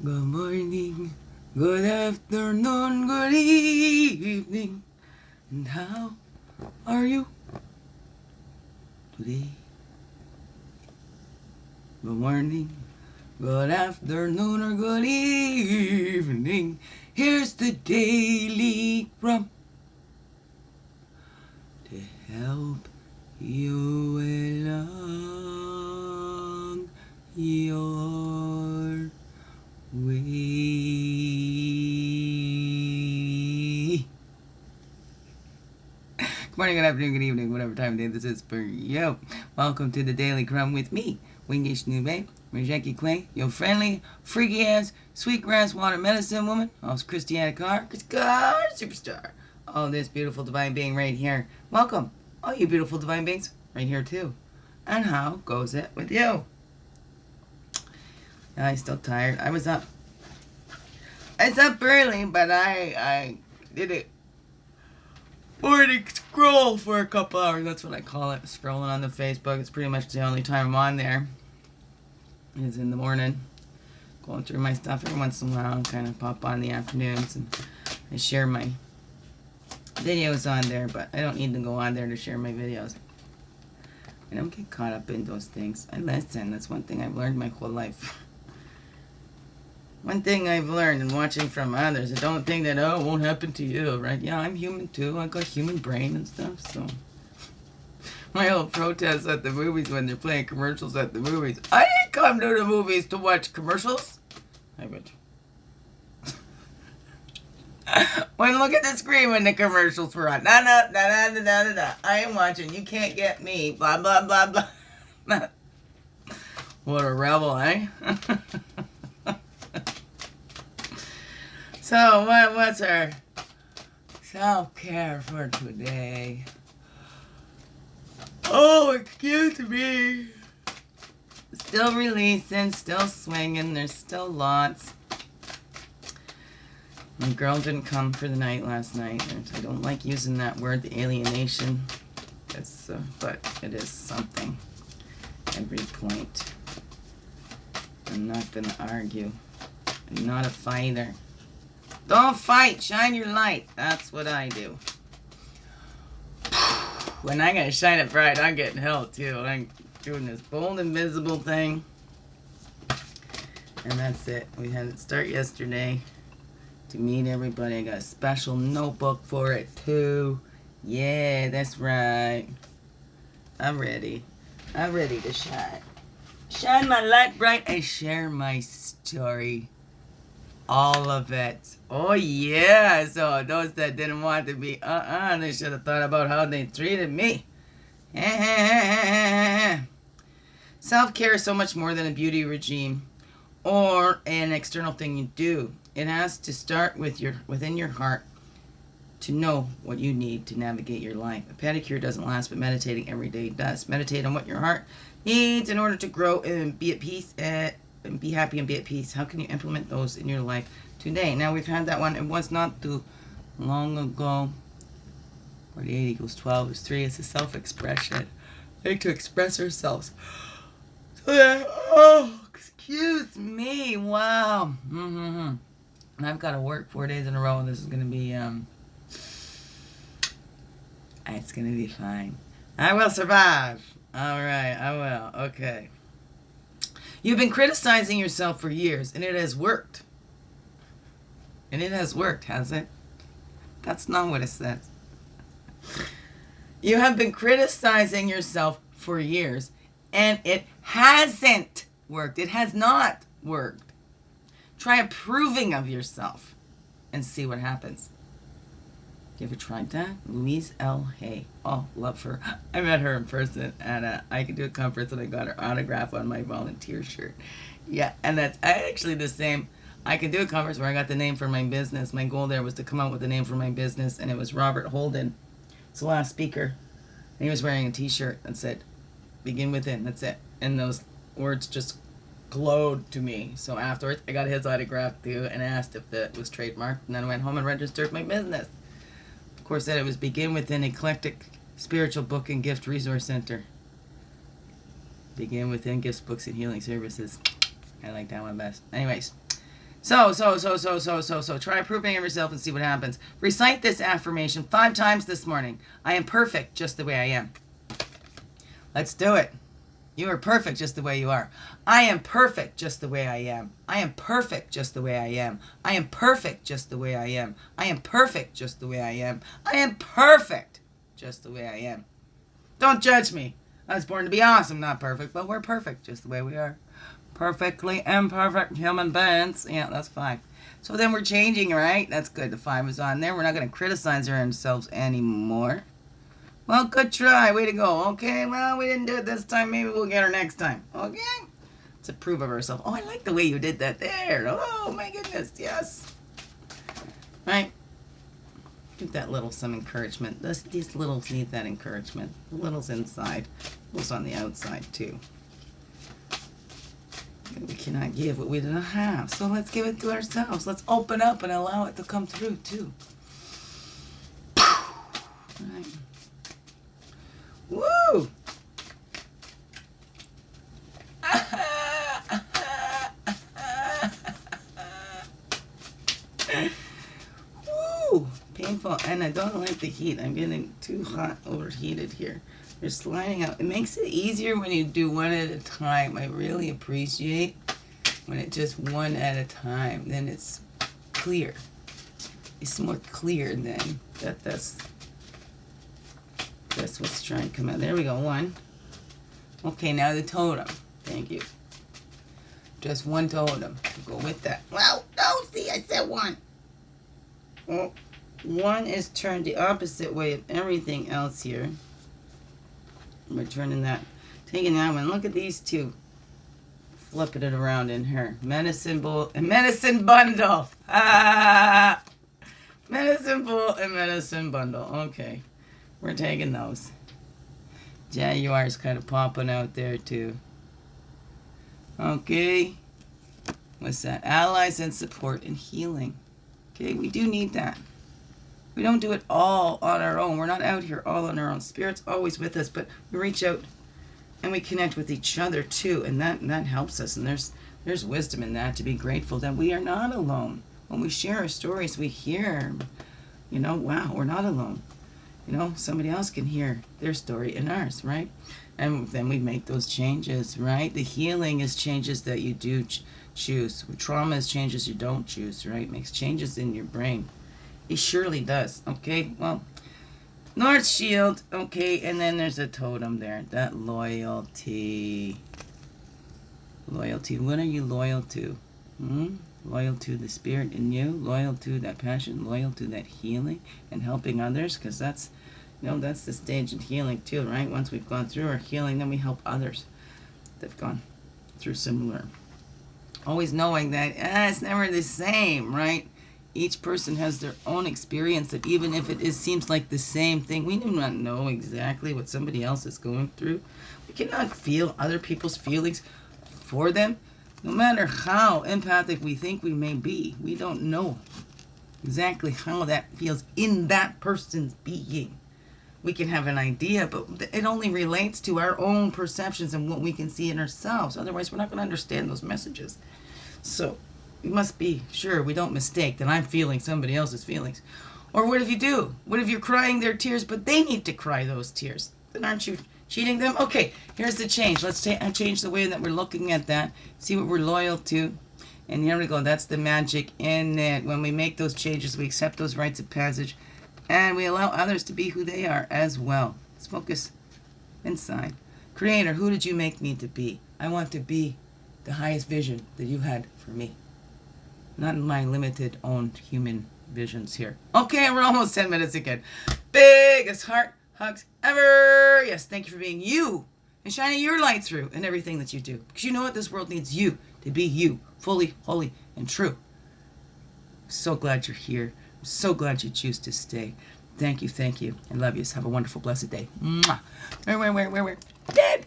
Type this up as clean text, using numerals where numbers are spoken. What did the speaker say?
Good morning, good afternoon, good evening. And how are you today? Good morning, good afternoon, or good evening. Here's the daily CRUMB to help you along your way. Good morning, good afternoon, good evening, whatever time of day this is for you. Welcome to the Daily CRUMB with me, Wingish Nube, Magick Quay, your friendly, freaky ass, sweetgrass water medicine woman, also Christiana Carr, superstar. Oh, this beautiful divine being right here. Welcome, all you beautiful divine beings, right here too. And how goes it with you? I'm still tired. I was up early, but I did it morning scroll for a couple hours. That's what I call it, scrolling on the Facebook. It's pretty much the only time I'm on there is in the morning, going through my stuff every once in a while, and kind of pop on in the afternoons, and I share my videos on there, but I don't need to go on there to share my videos. I don't get caught up in those things. I listen. That's one thing I've learned my whole life. One thing I've learned in watching from others, I don't think that, oh, it won't happen to you, right? Yeah, I'm human too. I got human brain and stuff, so. My old protests at the movies when they're playing commercials at the movies. I didn't come to the movies to watch commercials. I would. When look at the screen when the commercials were on. Da da da da da da da. I am watching. You can't get me. Blah blah blah blah. What a rebel, eh? So what's our self-care for today? Oh, excuse me. Still releasing, still swinging. There's still lots. My girl didn't come for the night last night. I don't like using that word, the alienation. But it is something. Every point. I'm not going to argue. I'm not a fighter. Don't fight. Shine your light. That's what I do. When I gotta shine it bright, I'm getting hell too. I'm doing this bold invisible thing. And that's it. We had it start yesterday to meet everybody. I got a special notebook for it too. Yeah, that's right. I'm ready. I'm ready to shine. Shine my light bright and share my story. All of it. Oh yeah. So those that didn't want to be they should have thought about how they treated me. Self-care is so much more than a beauty regime or an external thing you do. It has to start with within your heart to know what you need to navigate your life. A pedicure doesn't last, but meditating every day does. Meditate on what your heart needs in order to grow and be at peace and be happy and be at peace. How can you implement those in your life today? Now, we've had that one. It was not too long ago. 48 equals 12 is 3. It's a self-expression. We like to express ourselves. So that, oh, excuse me. Wow. And I've got to work 4 days in a row, and this is going to be, it's going to be fine. I will survive. All right, I will. Okay. You've been criticizing yourself for years, and it has worked. And it has worked, has it? That's not what it says. You have been criticizing yourself for years, and it hasn't worked. It has not worked. Try approving of yourself and see what happens. You ever tried that? Louise L. Hey. Oh, love her. I met her in person at I Can Do a conference, and I got her autograph on my volunteer shirt. Yeah, and that's actually the same I Can Do a conference where I got the name for my business. My goal there was to come out with the name for my business, and it was Robert Holden. It's the last speaker. And he was wearing a t-shirt that said, "Begin within." That's it. And those words just glowed to me. So afterwards, I got his autograph too and asked if that was trademarked. And then I went home and registered my business. Of course, that it was Begin Within Eclectic Spiritual Book and Gift Resource Center. Begin Within Gifts, Books, and Healing Services. I like that one best. Anyways, So, try approving of yourself and see what happens. Recite this affirmation 5 times this morning. I am perfect just the way I am. Let's do it. You are perfect just the way you are. I am perfect just the way I am. I am perfect just the way I am. I am perfect just the way I am. I am perfect just the way I am. I am perfect just the way I am. Don't judge me. I was born to be awesome, not perfect, but we're perfect just the way we are. Perfectly imperfect human beings. Yeah, that's 5. So then we're changing, right? That's good. The 5 is on there. We're not going to criticize ourselves anymore. Well, good try. Way to go. Okay, well, we didn't do it this time. Maybe we'll get her next time. Okay? Let's approve of ourselves. Oh, I like the way you did that there. Oh, my goodness. Yes. Right? Give that little some encouragement. These littles need that encouragement. The littles inside. Littles on the outside, too. We cannot give what we don't have. So let's give it to ourselves. Let's open up and allow it to come through, too. Right. Woo! Woo! Painful, and I don't like the heat. I'm getting too hot, overheated here. They're sliding out. It makes it easier when you do one at a time. I really appreciate when it's just one at a time. Then it's clear. It's more clear then. That's what's trying to come out. There we go. 1. Okay, now the totem. Thank you. Just 1 totem. Go with that. Well, no, see, I said 1. Well, 1 is turned the opposite way of everything else here. We're turning that, taking that one. Look at these 2. Flipping it around in her. Medicine bowl and medicine bundle. Ah! Medicine bowl and medicine bundle. Okay. We're taking those. Jaguar's kind of popping out there too. Okay. What's that? Allies and support and healing. Okay, we do need that. We don't do it all on our own. We're not out here all on our own. Spirit's always with us, but we reach out and we connect with each other too, and that helps us. And there's wisdom in that, to be grateful that we are not alone. When we share our stories, we hear, wow, we're not alone. Somebody else can hear their story and ours, right? And then we make those changes, right? The healing is changes that you do choose. Trauma is changes you don't choose, right? Makes changes in your brain. It surely does, okay? Well, North Shield, okay, and then there's a totem there. That loyalty. Loyalty. What are you loyal to? Loyal to the spirit in you? Loyal to that passion? Loyal to that healing and helping others? Because that's, that's the stage of healing too, right? Once we've gone through our healing, then we help others that have gone through similar. Always knowing that it's never the same, right? Each person has their own experience, that even if it seems like the same thing, we do not know exactly what somebody else is going through. We cannot feel other people's feelings for them. No matter how empathic we think we may be, we don't know exactly how that feels in that person's being. We can have an idea, but it only relates to our own perceptions and what we can see in ourselves. Otherwise, we're not going to understand those messages. So we must be sure we don't mistake that I'm feeling somebody else's feelings. Or what if you do? What if you're crying their tears, but they need to cry those tears? Then aren't you cheating them? Okay, here's the change. Let's change the way that we're looking at that. See what we're loyal to. And here we go. That's the magic in it. When we make those changes, we accept those rites of passage. And we allow others to be who they are as well. Let's focus inside. Creator, who did you make me to be? I want to be the highest vision that you had for me. Not my limited own human visions here. Okay, we're almost 10 minutes again. Biggest heart hugs ever. Yes, thank you for being you and shining your light through in everything that you do. Because you know what? This world needs you to be you, fully, holy, and true. So glad you're here. I'm so glad you choose to stay. Thank you. I love you. Have a wonderful, blessed day. Mwah. Where? Dead.